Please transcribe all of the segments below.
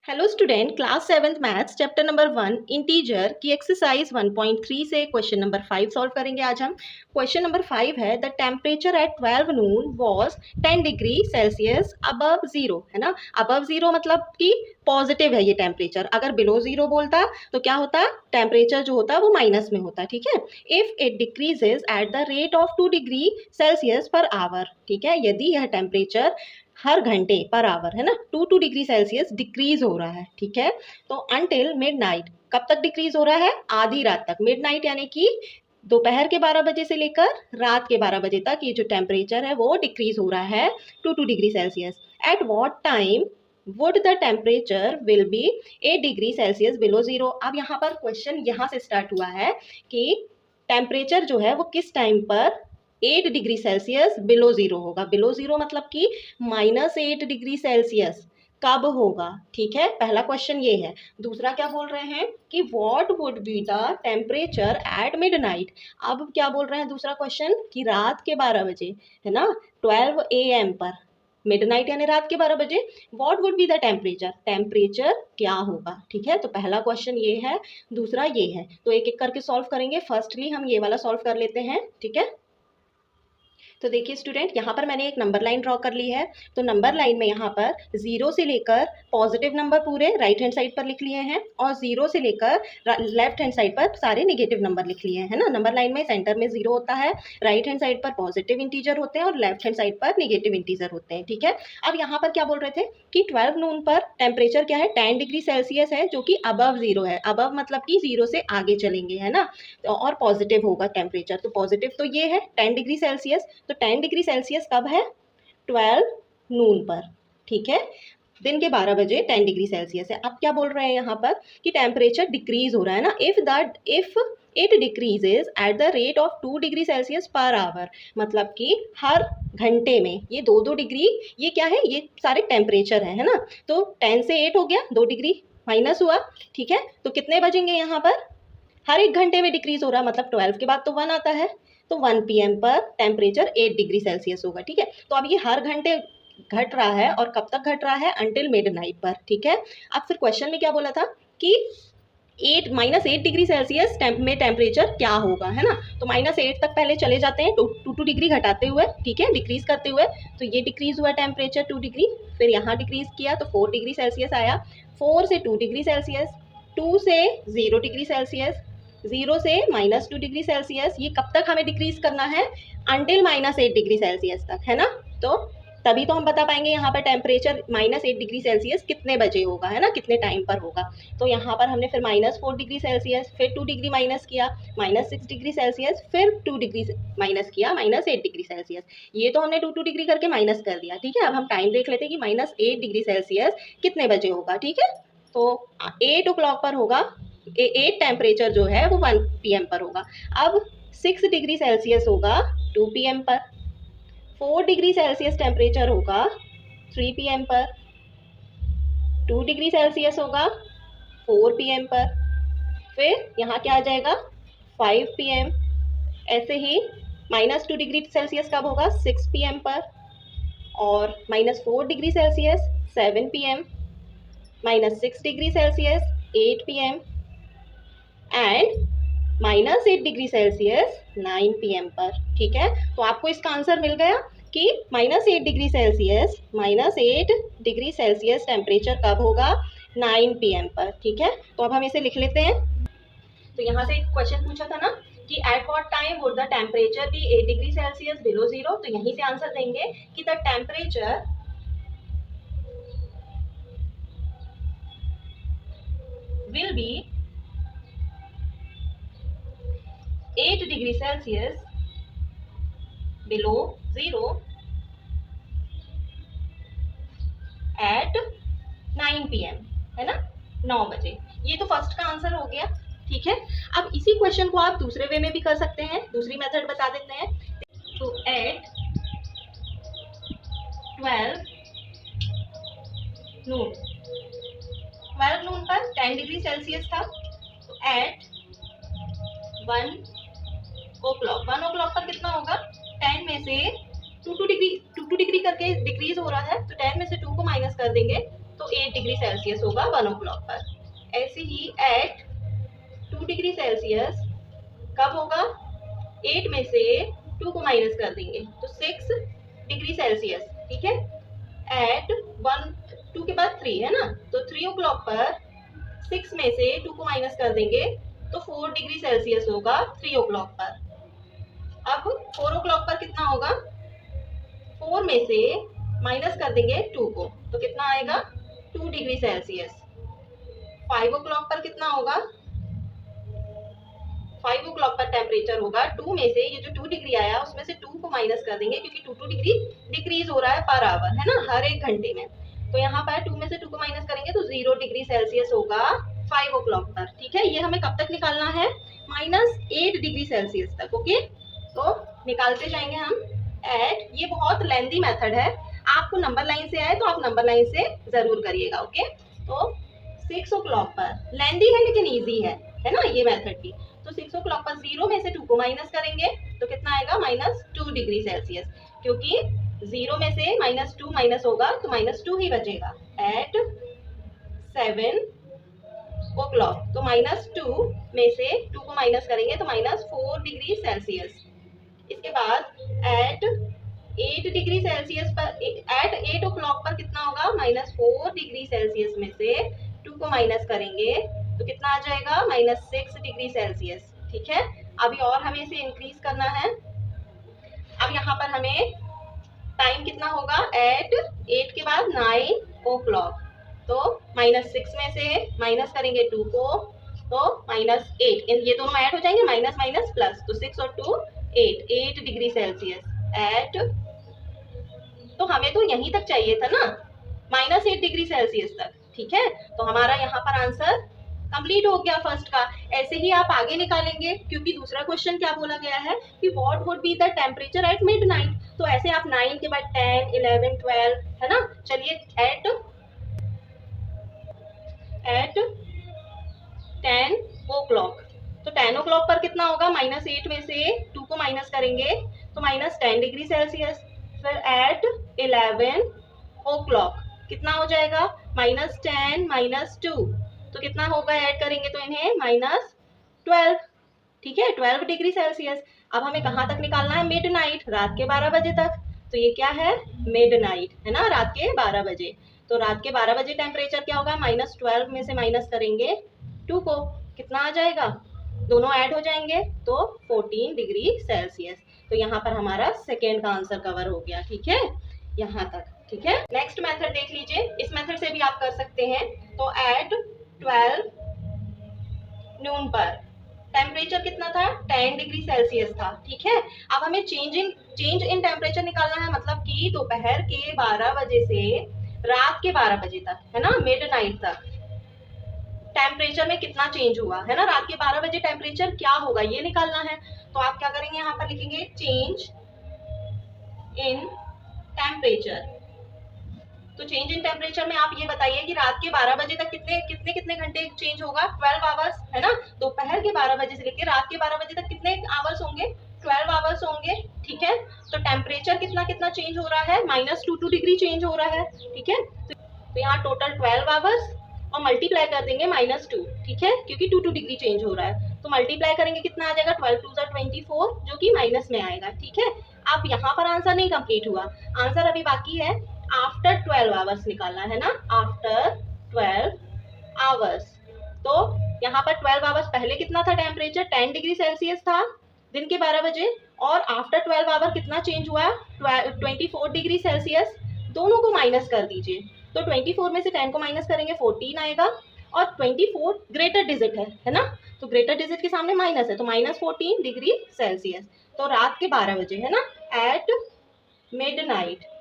Hello student, class 7th maths chapter number 1 integer की exercise 1.3 से question number 5 solve करेंगे। आज हम क्वेश्चन नंबर 5 है the temperature at 12 Noon was 10 degree Celsius above zero, है ना। अबव जीरो मतलब कि पॉजिटिव है ये टेम्परेचर। अगर बिलो जीरो बोलता तो क्या होता, टेम्परेचर जो होता वो माइनस में होता। ठीक है, if it decreases at the rate of 2 degree Celsius per hour. ठीक है, यदि यह टेम्परेचर हर घंटे पर आवर, है ना, 2 डिग्री सेल्सियस डिक्रीज हो रहा है। ठीक है, तो अनटिल मिडनाइट, कब तक डिक्रीज हो रहा है? आधी रात तक। मिडनाइट यानी कि दोपहर के 12 बजे से लेकर रात के 12 बजे तक ये जो टेम्परेचर है वो डिक्रीज हो रहा है 2 degree Celsius. Eight what time would the temperature will be 8 degree Celsius below zero. अब यहाँ पर क्वेश्चन यहाँ से स्टार्ट हुआ है कि टेम्परेचर जो है वो किस टाइम पर 8 डिग्री सेल्सियस बिलो जीरो होगा। बिलो जीरो मतलब कि -8 डिग्री सेल्सियस कब होगा। ठीक है, पहला क्वेश्चन ये है। दूसरा क्या बोल रहे हैं कि what would be the temperature at midnight. अब क्या बोल रहे हैं दूसरा क्वेश्चन कि रात के 12 बजे, है ना, 12 AM पर, मिडनाइट यानी रात के 12 बजे, what would be the temperature, temperature क्या होगा। ठीक है, तो पहला क्वेश्चन ये है, दूसरा ये है, तो एक एक करके सॉल्व करेंगे। फर्स्टली हम ये वाला सॉल्व कर लेते हैं। ठीक है, तो देखिए स्टूडेंट, यहाँ पर मैंने एक नंबर लाइन ड्रॉ कर ली है। तो नंबर लाइन में यहाँ पर 0 से लेकर पॉजिटिव नंबर पूरे राइट हैंड साइड पर लिख लिए हैं और 0 से लेकर लेफ्ट हैंड साइड पर सारे नेगेटिव नंबर लिख लिए हैं, है ना। नंबर लाइन में सेंटर में 0 होता है, राइट हैंड साइड पर पॉजिटिव इंटीजर होते हैं और लेफ्ट हैंड साइड पर नेगेटिव इंटीजर होते हैं। ठीक है, अब यहाँ पर क्या बोल रहे थे कि 12 नून पर टेम्परेचर क्या है, 10 डिग्री सेल्सियस है, जो कि अबव जीरो है। अबव मतलब कि 0 से आगे चलेंगे, है ना, और पॉजिटिव होगा टेम्परेचर। तो पॉजिटिव तो ये है 10 डिग्री सेल्सियस। तो 10 डिग्री सेल्सियस कब है? 12 नून पर। ठीक है, दिन के 12 बजे 10 डिग्री सेल्सियस है। अब क्या बोल रहे हैं यहाँ पर कि टेम्परेचर डिक्रीज हो रहा है ना। If it decreases at the rate of 2 degree Celsius per hour, मतलब कि हर घंटे में ये 2 डिग्री, ये क्या है, ये सारे टेम्परेचर है ना। तो 10 से 8 हो गया, 2 डिग्री माइनस हुआ। ठीक है, तो कितने बजेंगे यहाँ पर? हर एक घंटे में डिक्रीज हो रहा है, मतलब 12 के बाद तो 1 आता है, तो 1 PM पर टेम्परेचर 8 डिग्री सेल्सियस होगा। ठीक है, तो अब ये हर घंटे घट रहा है और कब तक घट रहा है? अंटिल मिडनाइट पर। ठीक है, अब फिर क्वेश्चन में क्या बोला था कि -8 डिग्री सेल्सियस में टेम्परेचर क्या होगा, है ना। तो -8 तक पहले चले जाते हैं, 2 डिग्री घटाते हुए। ठीक है, डिक्रीज करते हुए, तो ये डिक्रीज हुआ टेम्परेचर 2 डिग्री, फिर यहाँ डिक्रीज किया तो 4 डिग्री सेल्सियस आया, 4 से 2 डिग्री सेल्सियस, 2 से 0 डिग्री सेल्सियस, 0 से -2 डिग्री सेल्सियस। ये कब तक हमें डिक्रीज करना है? अंटिल -8 डिग्री सेल्सियस तक, है ना। तो तभी तो हम बता पाएंगे यहाँ पर टेम्परेचर -8 डिग्री सेल्सियस कितने बजे होगा, है ना, कितने टाइम पर होगा। तो यहाँ पर हमने फिर -4 डिग्री सेल्सियस, फिर 2 डिग्री माइनस किया, -6 डिग्री सेल्सियस, फिर 2 डिग्री माइनस किया, -8 डिग्री सेल्सियस। ये तो हमने 2 डिग्री करके माइनस कर दिया। ठीक है, अब हम टाइम देख लेते हैं कि -8 डिग्री सेल्सियस कितने बजे होगा। ठीक है, तो 8 o'clock पर होगा। 8 टेम्परेचर जो है वो 1 PM पर होगा। अब 6 डिग्री सेल्सियस होगा 2 PM पर, 4 डिग्री सेल्सियस टेम्परेचर होगा 3 PM पर, 2 डिग्री सेल्सियस होगा 4 PM पर, फिर यहाँ क्या आ जाएगा 5 PM। ऐसे ही -2 डिग्री सेल्सियस कब होगा? 6 PM पर, और -4 degree Celsius 7 PM, -6 degree Celsius 8 PM and -8 degree Celsius 9 PM पर। ठीक है, तो आपको इसका आंसर मिल गया कि -8 degree Celsius, -8 degree Celsius temperature कब होगा? 9 PM पर। ठीक है, तो अब हम इसे लिख लेते हैं। तो यहाँ से क्वेश्चन पूछा था ना कि at what time would the temperature be 8 degree Celsius below zero. तो यहीं से आंसर देंगे कि the temperature will be 8 degree Celsius below zero at 9 PM, है ना, 9 बजे। ये तो फर्स्ट का आंसर हो गया। ठीक है, अब इसी क्वेश्चन को आप दूसरे वे में भी कर सकते हैं। दूसरी मेथड बता देते हैं। तो एट 12 नून, 12 नून पर 10 डिग्री सेल्सियस था, तो एट 1 o'clock, 1 o'clock पर कितना होगा? 10 में से 2 डिग्री करके डिक्रीज हो रहा है, तो 10 में से 2 को माइनस कर देंगे तो 8 डिग्री सेल्सियस होगा 1 o'clock पर। ऐसे ही एट 2 डिग्री सेल्सियस कब होगा, 8 में से 2 को माइनस कर देंगे तो 6 डिग्री सेल्सियस, ठीक है। एट 1 2 के बाद 3 है ना, तो 3 o'clock पर 6 में से 2 को माइनस कर देंगे तो 4 डिग्री सेल्सियस होगा 3 o'clock पर। अब 4 o'clock पर कितना होगा, 4 में से माइनस कर देंगे 2 को तो कितना आएगा 2 डिग्री सेल्सियस। 5 o'clock पर कितना होगा, 5 o'clock पर टेम्परेचर होगा 2 में से ये जो 2 डिग्री आया उसमें से 2 को माइनस कर देंगे क्योंकि 2 डिग्री डिक्रीज हो रहा है पर आवर, है ना, हर 1 घंटे में। तो यहाँ पर 2 में से 2 को माइनस करेंगे तो 0 डिग्री सेल्सियस होगा 5 o'clock पर, ठीक है। ये हमें कब तक निकालना है, -8 डिग्री सेल्सियस तक, ओके। तो निकालते जाएंगे हम एट, ये बहुत लेंथी मेथड है, आपको नंबर लाइन से आए तो आप नंबर लाइन से जरूर करिएगा, ओके। तो 6 o'clock पर, लेंथी है लेकिन ईजी है ना ये मेथड भी। तो 6 o'clock पर 0 में से 2 को माइनस करेंगे तो कितना आएगा -2 डिग्री सेल्सियस, क्योंकि 0 में से -2 माइनस होगा तो -2 ही बचेगा। एट 7 o'clock तो -2 में से 2 को माइनस करेंगे तो -4 डिग्री सेल्सियस। इसके बाद एट 8 डिग्री सेल्सियस पर, एट 8 o'clock पर कितना होगा, -4 डिग्री सेल्सियस में से 2 को माइनस करेंगे तो कितना आ जाएगा -6 डिग्री सेल्सियस, ठीक है। अभी और हमें इसे इंक्रीज करना है। अब यहाँ पर हमें टाइम कितना होगा, एट 8 के बाद 9 o'clock तो -6 में से माइनस करेंगे 2 को तो -8, ये दोनों ऐड हो जाएंगे, माइनस माइनस प्लस, तो 6 और 2 8 डिग्री सेल्सियस। एट, तो हमें तो यहीं तक चाहिए था ना, -8 डिग्री सेल्सियस तक, ठीक है। तो हमारा यहाँ पर आंसर कंप्लीट हो गया फर्स्ट का। ऐसे ही आप आगे निकालेंगे क्योंकि दूसरा क्वेश्चन क्या बोला गया है कि what would be the temperature at midnight, तो ऐसे आप 9 के बाद 10 11 12, है ना। चलिए एट 10 o'clock, तो 10 o'clock पर कितना होगा, -8 में से 2 को माइनस करेंगे तो -10 डिग्री सेल्सियस। फिर एट 11 o'clock कितना हो जाएगा, -10 -2 तो कितना होगा, ऐड करेंगे तो इन्हें -12, ठीक है, 12 डिग्री सेल्सियस। अब हमें कहाँ तक निकालना है, मिडनाइट, रात के 12 बजे तक। तो ये क्या है, मिडनाइट, है ना, रात के 12 बजे। तो रात के 12 बजे टेम्परेचर क्या होगा, -12 में से माइनस करेंगे 2 को, कितना आ जाएगा, दोनों ऐड हो जाएंगे तो 14 डिग्री सेल्सियस। तो यहाँ पर हमारा सेकेंड का आंसर कवर हो गया, ठीक है, यहाँ तक, ठीक है। नेक्स्ट मेथड देख लीजिए, इस मेथड से भी आप कर सकते हैं। तो एट 12 नून पर टेम्परेचर कितना था, 10 डिग्री सेल्सियस था, ठीक है। अब हमें चेंज इन टेम्परेचर निकालना है, मतलब कि दोपहर के 12 बजे से रात के 12 बजे तक, है ना, मिडनाइट तक टेम्परेचर में कितना चेंज हुआ, है ना, रात के 12 बजे टेम्परेचर क्या होगा ये निकालना है। तो आप क्या करेंगे, यहाँ पर लिखेंगे चेंज इन टेम्परेचर। तो चेंज इन टेम्परेचर में आप ये बताइए कि रात के 12 बजे तक कितने घंटे चेंज होगा, 12 आवर्स, है ना। दोपहर के 12 बजे से लेकर रात के 12 बजे तक कितने आवर्स होंगे, 12 आवर्स होंगे, ठीक है। तो टेम्परेचर कितना चेंज हो रहा है, -2 डिग्री चेंज हो रहा है, ठीक है। तो यहाँ टोटल 12 आवर्स और मल्टीप्लाई कर देंगे -2, ठीक है, क्योंकि 2 डिग्री चेंज हो रहा है। तो मल्टीप्लाई करेंगे कितना आ जाएगा, 12 2 24, जो कि माइनस में आएगा, ठीक है। अब यहाँ पर आंसर नहीं कंप्लीट हुआ, आंसर अभी बाकी है। आफ्टर 12 आवर्स निकालना है ना, आफ्टर 12 आवर्स। तो यहाँ पर 12 आवर्स पहले कितना था टेम्परेचर, 10 डिग्री सेल्सियस था दिन के 12 बजे, और आफ्टर 12 आवर कितना चेंज हुआ, 24 डिग्री सेल्सियस। दोनों को माइनस कर दीजिए, तो 24 में से 10 को माइनस करेंगे 14 आएगा, और 24 ग्रेटर डिजिट है ना, तो ग्रेटर डिजिट के सामने माइनस है तो -14 डिग्री सेल्सियस। तो रात के 12 बजे, है ना, एट मिडनाइट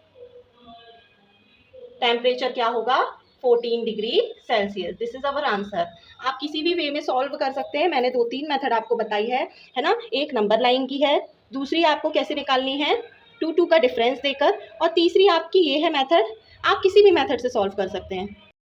टेम्परेचर क्या होगा, 14 degree Celsius. This is our answer. आप किसी भी वे में सॉल्व कर सकते हैं, मैंने 2-3 मेथड आपको बताई है ना। एक नंबर लाइन की है, दूसरी आपको कैसे निकालनी है 2 का डिफरेंस देकर, और तीसरी आपकी ये है मेथड, आप किसी भी मेथड से सॉल्व कर सकते हैं।